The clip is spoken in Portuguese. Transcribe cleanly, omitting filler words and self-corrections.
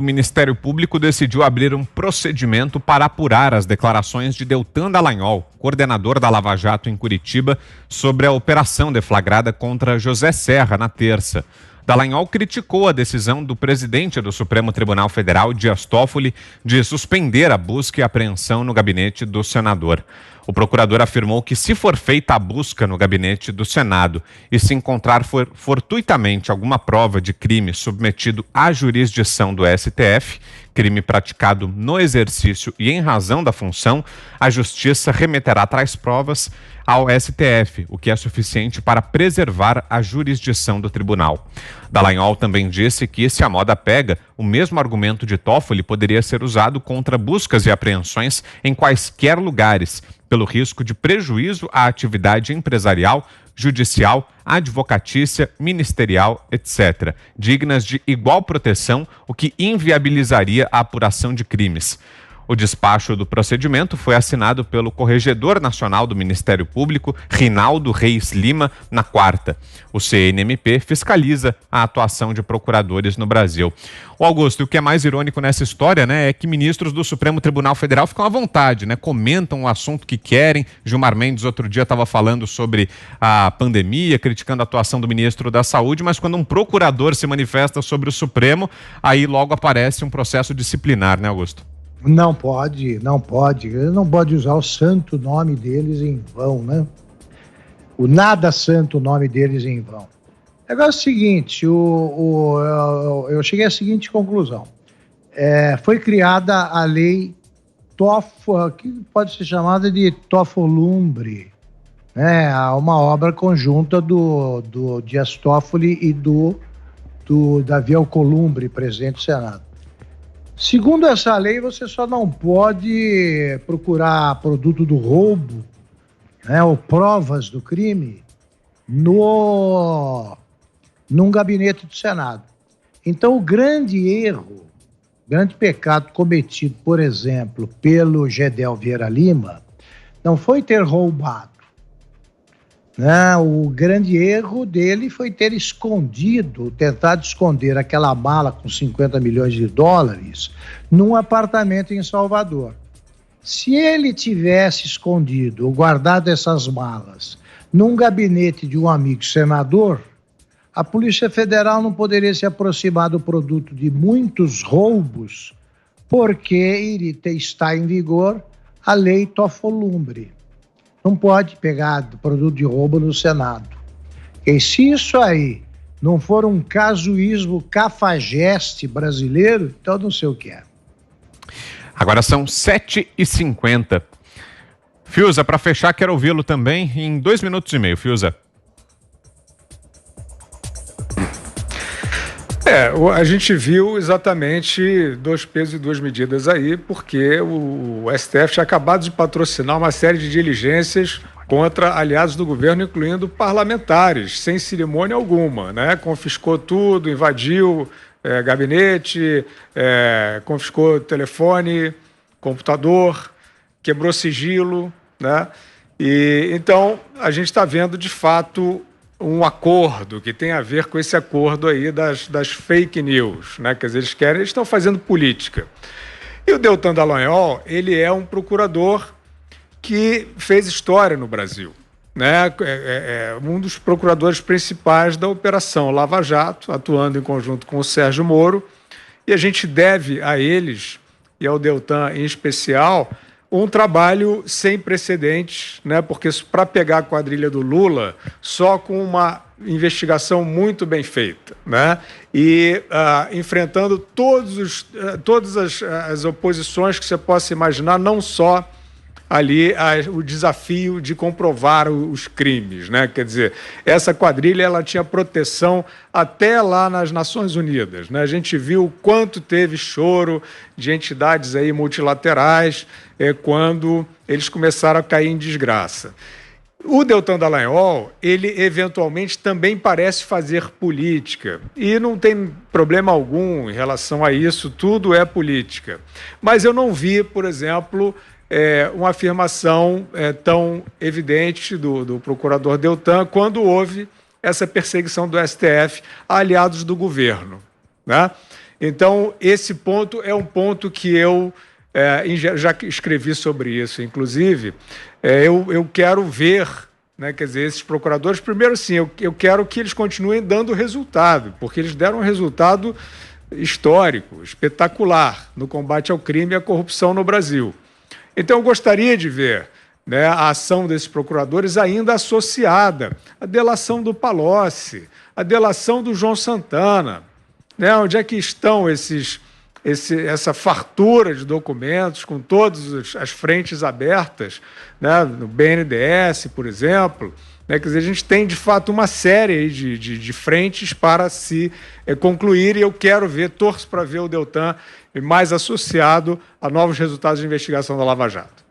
O Ministério Público decidiu abrir um procedimento para apurar as declarações de Deltan Dallagnol, coordenador da Lava Jato em Curitiba, sobre a operação deflagrada contra José Serra na terça. Dallagnol criticou a decisão do presidente do Supremo Tribunal Federal, Dias Toffoli, de suspender a busca e apreensão no gabinete do senador. O procurador afirmou que, se for feita a busca no gabinete do Senado e se encontrar fortuitamente alguma prova de crime submetido à jurisdição do STF, crime praticado no exercício e em razão da função, a Justiça remeterá tais provas ao STF, o que é suficiente para preservar a jurisdição do tribunal. Dallagnol também disse que, se a moda pega, o mesmo argumento de Toffoli poderia ser usado contra buscas e apreensões em quaisquer lugares, pelo risco de prejuízo à atividade empresarial, judicial, advocatícia, ministerial, etc., dignas de igual proteção, o que inviabilizaria a apuração de crimes. O despacho do procedimento foi assinado pelo Corregedor Nacional do Ministério Público, Rinaldo Reis Lima, na quarta. O CNMP fiscaliza a atuação de procuradores no Brasil. O Augusto, o que é mais irônico nessa história, é que ministros do Supremo Tribunal Federal ficam à vontade, comentam o assunto que querem. Gilmar Mendes outro dia estava falando sobre a pandemia, criticando a atuação do ministro da Saúde, mas quando um procurador se manifesta sobre o Supremo, aí logo aparece um processo disciplinar, Augusto? Não pode. Ele não pode usar o santo nome deles em vão, O nada santo nome deles em vão. O negócio é o seguinte, eu cheguei à seguinte conclusão. Foi criada a lei que pode ser chamada de Toffoli, uma obra conjunta do Dias Toffoli e do Davi Alcolumbre, presidente do Senado. Segundo essa lei, você só não pode procurar produto do roubo, ou provas do crime, num gabinete do Senado. Então, o grande pecado cometido, por exemplo, pelo Gedel Vieira Lima, não foi ter roubado. O grande erro dele foi ter tentado esconder aquela mala com 50 milhões de dólares num apartamento em Salvador. Se ele tivesse escondido ou guardado essas malas num gabinete de um amigo senador, a Polícia Federal não poderia se aproximar do produto de muitos roubos, porque está em vigor a lei Toffoli. Não pode pegar produto de roubo no Senado. E se isso aí não for um casuísmo cafajeste brasileiro, então não sei o que é. Agora são 7h50. Fiuza, para fechar, quero ouvi-lo também em 2 minutos e meio. Fiuza. A gente viu exatamente 2 pesos e 2 medidas aí, porque o STF tinha acabado de patrocinar uma série de diligências contra aliados do governo, incluindo parlamentares, sem cerimônia alguma, Confiscou tudo, invadiu gabinete, confiscou telefone, computador, quebrou sigilo, E então a gente está vendo de fato um acordo que tem a ver com esse acordo aí das fake news, Quer dizer, eles estão fazendo política. E o Deltan Dallagnol, ele é um procurador que fez história no Brasil, um dos procuradores principais da Operação Lava Jato, atuando em conjunto com o Sérgio Moro, e a gente deve a eles, e ao Deltan em especial, um trabalho sem precedentes, porque para pegar a quadrilha do Lula, só com uma investigação muito bem feita, E enfrentando todas as oposições que você possa imaginar, não só ali o desafio de comprovar os crimes, Quer dizer, essa quadrilha ela tinha proteção até lá nas Nações Unidas, A gente viu o quanto teve choro de entidades aí multilaterais quando eles começaram a cair em desgraça. O Deltan Dallagnol, ele eventualmente também parece fazer política e não tem problema algum em relação a isso, tudo é política. Mas eu não vi, por exemplo, uma afirmação tão evidente do procurador Deltan quando houve essa perseguição do STF a aliados do governo, Então, esse ponto é um ponto que eu já escrevi sobre isso. Inclusive, eu quero ver, né, quer dizer, esses procuradores, primeiro sim, eu quero que eles continuem dando resultado, porque eles deram um resultado histórico, espetacular, no combate ao crime e à corrupção no Brasil. Então, eu gostaria de ver, né, a ação desses procuradores ainda associada à delação do Palocci, à delação do João Santana, né, onde é que estão essa fartura de documentos com todas as frentes abertas, né, no BNDES, por exemplo, né, quer dizer, a gente tem, de fato, uma série de frentes para se concluir, e eu quero ver, torço para ver o Deltan mais associado a novos resultados de investigação da Lava Jato.